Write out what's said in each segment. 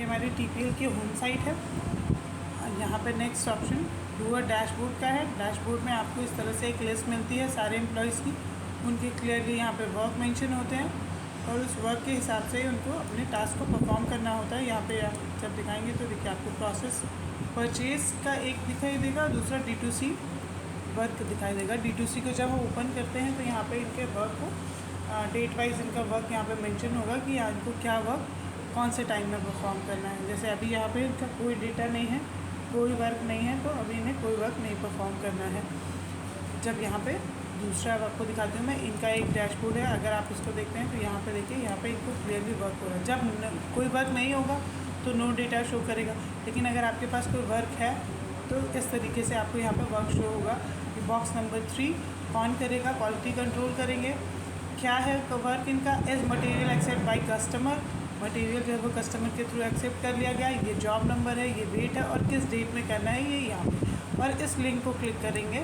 हमारी TPL की home site है। यहाँ पे नेक्स्ट ऑप्शन डूअर डैशबोर्ड का है। डैशबोर्ड में आपको इस तरह से एक लिस्ट मिलती है सारे एम्प्लॉयज़ की, उनके क्लियरली यहाँ पे वर्क मेंशन होते हैं और उस वर्क के हिसाब से ही उनको अपने टास्क को परफॉर्म करना होता है। यहाँ पे आप जब दिखाएंगे तो देखिए आपको प्रोसेस परचेज़ का एक दिखाई देगा, दूसरा D2C वर्क दिखाई देगा। D2C को जब हम ओपन करते हैं तो यहाँ पे इनके वर्क को डेट वाइज इनका वर्क यहाँ पे मेंशन होगा कि यहाँ इनको क्या वर्क कौन से टाइम में परफॉर्म करना है। जैसे अभी यहाँ पे इनका कोई डेटा नहीं है, कोई वर्क नहीं है, तो अभी इन्हें कोई वर्क नहीं परफॉर्म करना है। जब यहाँ पे दूसरा आपको दिखाती हूँ मैं, इनका एक डैशबोर्ड है। अगर आप इसको देखते हैं तो यहाँ पे देखिए, यहाँ पे इनको क्लियरली वर्क हो रहा है। जब कोई वर्क नहीं होगा तो नो डेटा शो करेगा, लेकिन अगर आपके पास कोई वर्क है तो इस तरीके से आपको यहाँ पे वर्क शो होगा। बॉक्स नंबर 3 कौन करेगा, क्वालिटी कंट्रोल करेंगे। क्या है वर्क इनका, as material accept by customer, material जो है वो कस्टमर के थ्रू एक्सेप्ट कर लिया गया। ये जॉब नंबर है, ये डेट है और किस डेट में करना है ये यहाँ पे। और इस लिंक को क्लिक करेंगे।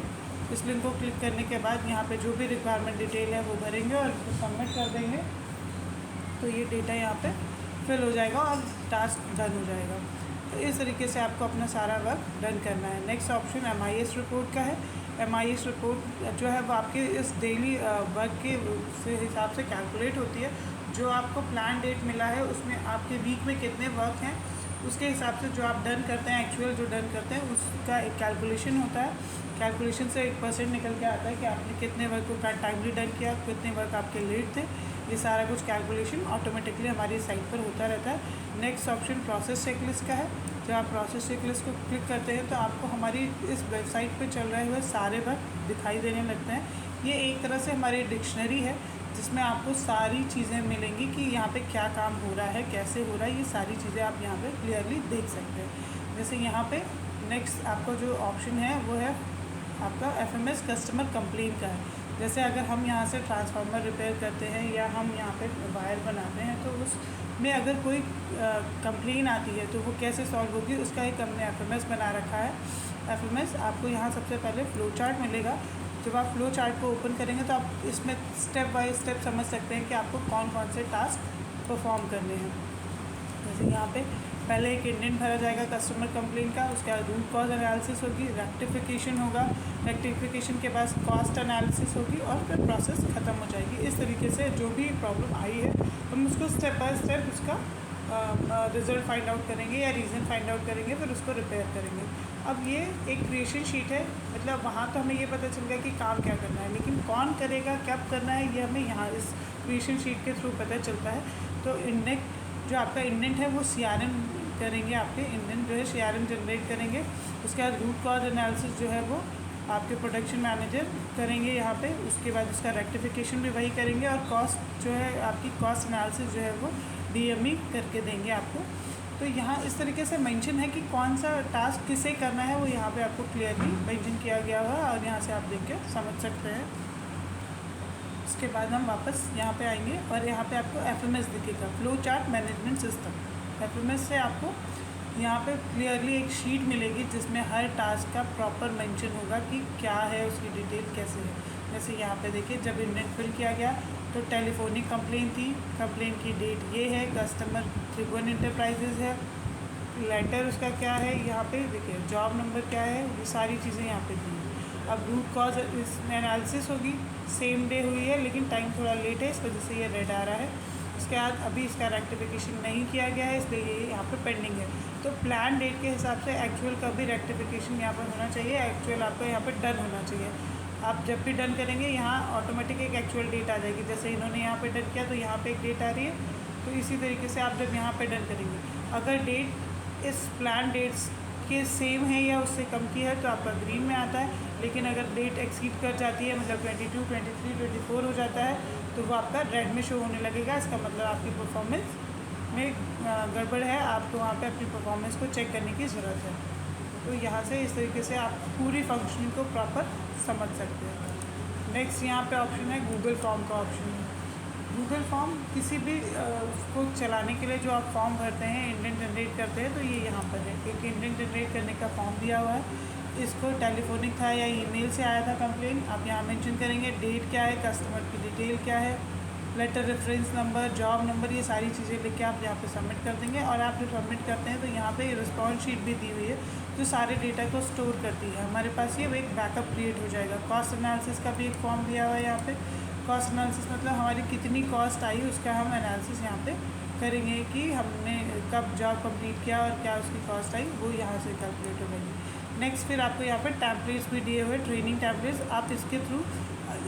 इस लिंक को क्लिक करने के बाद यहाँ पे जो भी रिक्वायरमेंट डिटेल है वो भरेंगे और उसको सबमिट कर देंगे, तो ये डेटा यहाँ पे फिल हो जाएगा और टास्क डन हो जाएगा। तो इस तरीके से आपको अपना सारा वर्क डन करना है। नेक्स्ट ऑप्शन MIS रिपोर्ट का है। MIS रिपोर्ट जो है वो आपके इस डेली वर्क के से हिसाब से कैलकुलेट होती है। जो आपको प्लान डेट मिला है उसमें आपके वीक में कितने वर्क हैं, उसके हिसाब से जो आप डन करते हैं, एक्चुअल जो डन करते हैं उसका एक कैलकुलेशन होता है। कैलकुलेशन से 1% निकल के आता है कि आपने कितने वर्क को टाइमली डन किया, कितने वर्क आपके लेट थे। ये सारा कुछ कैलकुलेशन ऑटोमेटिकली हमारी साइट पर होता रहता है। नेक्स्ट ऑप्शन प्रोसेस चेकलिस्ट का है। जब आप प्रोसेस चेकलिस्ट को क्लिक करते हैं तो आपको हमारी इस वेबसाइट पे चल रहे हुए सारे वर्क दिखाई देने लगते हैं। ये एक तरह से हमारी डिक्शनरी है जिसमें आपको सारी चीज़ें मिलेंगी कि यहाँ पे क्या काम हो रहा है, कैसे हो रहा है, ये सारी चीज़ें आप यहाँ पे क्लियरली देख सकते हैं। जैसे यहाँ पे नेक्स्ट आपका जो ऑप्शन है वो है आपका FMS कस्टमर कंप्लेन का है। जैसे अगर हम यहाँ से ट्रांसफार्मर रिपेयर करते हैं या हम यहाँ पे वायर बनाते हैं तो उसमें अगर कोई कंप्लेन आती है तो वो कैसे सॉल्व होगी, उसका एक हमने FMS बना रखा है। FMS आपको यहाँ सबसे पहले फ्लो चार्ट मिलेगा। जब आप फ्लो चार्ट को ओपन करेंगे तो आप इसमें स्टेप बाय स्टेप समझ सकते हैं कि आपको कौन कौन से टास्क परफॉर्म करने हैं। जैसे यहाँ पे पहले एक इंडेंट भरा जाएगा कस्टमर कंप्लेन का, उसके बाद रूट कॉज एनालिसिस होगी, रेक्टिफिकेशन होगा, रेक्टिफिकेशन के बाद कॉस्ट एनालिसिस होगी और फिर प्रोसेस ख़त्म हो जाएगी। इस तरीके से जो भी प्रॉब्लम आई है हम उसको स्टेप बाय स्टेप उसका रिज़ल्ट फाइंड आउट करेंगे या रीज़न फाइंड आउट करेंगे, फिर उसको रिपेयर करेंगे। अब ये एक क्रिएशन शीट है, मतलब वहाँ तो हमें ये पता चल गया कि काम क्या करना है, लेकिन कौन करेगा, कब करना है, ये हमें यहाँ इस क्रिएशन शीट के थ्रू पता चलता है। तो इंडेंट जो आपका इंडेंट है वो CRM करेंगे, आपके इंडेंट जो है CRM जनरेट करेंगे। उसके बाद रूट कॉज एनालिसिस जो है वो आपके प्रोडक्शन मैनेजर करेंगे यहाँ पे। उसके बाद उसका रेक्टिफिकेशन भी वही करेंगे और कॉस्ट जो है आपकी कॉस्ट एनालिसिस जो है वो DME करके देंगे आपको। तो यहाँ इस तरीके से मेंशन है कि कौन सा टास्क किसे करना है, वो यहाँ पे आपको क्लियरली मेंशन किया गया हुआ है और यहाँ से आप देख के समझ सकते हैं। उसके बाद हम वापस यहाँ पे आएंगे और यहाँ पे आपको FMS दिखेगा, flow chart management system. FMS से आपको यहाँ पे क्लियरली एक शीट मिलेगी जिसमें हर टास्क का प्रॉपर मेंशन होगा कि क्या है, उसकी डिटेल कैसे है। जैसे यहाँ पे देखिए, जब इंडेंट फिल किया गया तो टेलीफोनिक कंप्लेन थी, कंप्लेन की डेट ये है, कस्टमर त्रिभुवन इंटरप्राइजेज है, लेटर उसका क्या है, यहाँ पे देखिए जॉब नंबर क्या है, ये सारी चीज़ें यहाँ पे दी हैं। अब रूट कॉज एनालिसिस होगी, सेम डे हुई है लेकिन टाइम थोड़ा लेट है, इस वजह से ये रेड आ रहा है। उसके बाद अभी इसका रेक्टिफिकेशन नहीं किया गया है, इसलिए ये यहाँ पे पेंडिंग है। तो प्लान डेट के हिसाब से एक्चुअल का भी रेक्टिफिकेशन यहाँ पर होना चाहिए, एक्चुअल आपका यहाँ पे डन होना चाहिए। आप जब भी डन करेंगे यहाँ ऑटोमेटिक एक एक्चुअल डेट आ जाएगी। जैसे इन्होंने यहाँ पे डन किया तो यहाँ पे एक डेट आ रही है, तो इसी तरीके से आप जब यहाँ पे डन करेंगे, अगर डेट इस प्लान डेट्स के सेम है या उससे कम की है तो आपका ग्रीन में आता है, लेकिन अगर डेट एक्सीड कर जाती है, मतलब 22, 23, 24 हो जाता है तो वो आपका रेड में शो होने लगेगा। इसका मतलब आपकी परफॉर्मेंस में गड़बड़ है, आपको वहाँ पे अपनी परफॉर्मेंस को चेक करने की ज़रूरत है। तो यहाँ से इस तरीके से आप पूरी फंक्शनिंग को प्रॉपर समझ सकते हैं। नेक्स्ट यहाँ पे ऑप्शन है गूगल फॉर्म का ऑप्शन है। गूगल फॉर्म किसी भी को चलाने के लिए जो आप फॉर्म भरते हैं, इंडेंट जनरेट करते हैं, तो ये यहाँ पर है। एक इंडेंट जनरेट करने का फॉर्म दिया हुआ है, इसको टेलीफोनिक था या ईमेल से आया था कंप्लेन, आप यहाँ मेंशन करेंगे डेट क्या है, कस्टमर की डिटेल क्या है, letter reference number, job number, ये सारी चीज़ें लिख के आप यहाँ पे सबमिट कर देंगे। और आप जब सबमिट करते हैं तो यहाँ पे रिस्पॉन्स शीट भी दी हुई है जो सारे डेटा को स्टोर करती है हमारे पास। ये एक बैकअप क्रिएट हो जाएगा। कॉस्ट एनालिसिस का भी एक फॉर्म दिया हुआ है यहाँ पे। कॉस्ट एनालिसिस मतलब हमारी कितनी कॉस्ट आई उसका हम एनालिसिस यहाँ पे करेंगे कि हमने कब जॉब कंप्लीट किया और क्या उसकी कॉस्ट आई, वो यहाँ से कैलकुलेट हो जाएगी। नेक्स्ट फिर आपको यहाँ पे टैम्पलेट्स भी दिए हुए, ट्रेनिंग टैम्पलेट्स। आप इसके थ्रू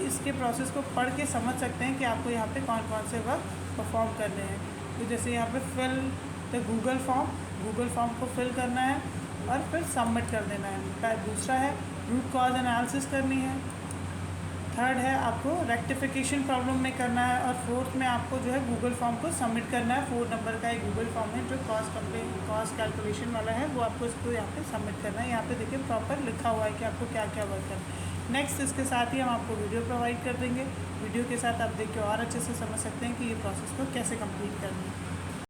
इसके प्रोसेस को पढ़ के समझ सकते हैं कि आपको यहाँ पे कौन कौन से वर्क परफॉर्म करने हैं। तो जैसे यहाँ पे फिल द गूगल फॉर्म को फिल करना है और फिर सबमिट कर देना है। दूसरा है रूट कॉज एनालिसिस करनी है। थर्ड है आपको रेक्टिफिकेशन प्रॉब्लम में करना है। और फोर्थ में आपको जो है गूगल फॉर्म को सबमिट करना है। 4 नंबर का एक गूगल फॉर्म है जो कॉस्ट कैलकुलेशन वाला है, वो आपको इसको यहाँ पे सबमिट करना है। यहाँ पे देखिए प्रॉपर लिखा हुआ है कि आपको क्या क्या वर्क करना है। नेक्स्ट इसके साथ ही हम आपको वीडियो प्रोवाइड कर देंगे। वीडियो के साथ आप देख के और अच्छे से समझ सकते हैं कि ये प्रोसेस को कैसे कंप्लीट करना है।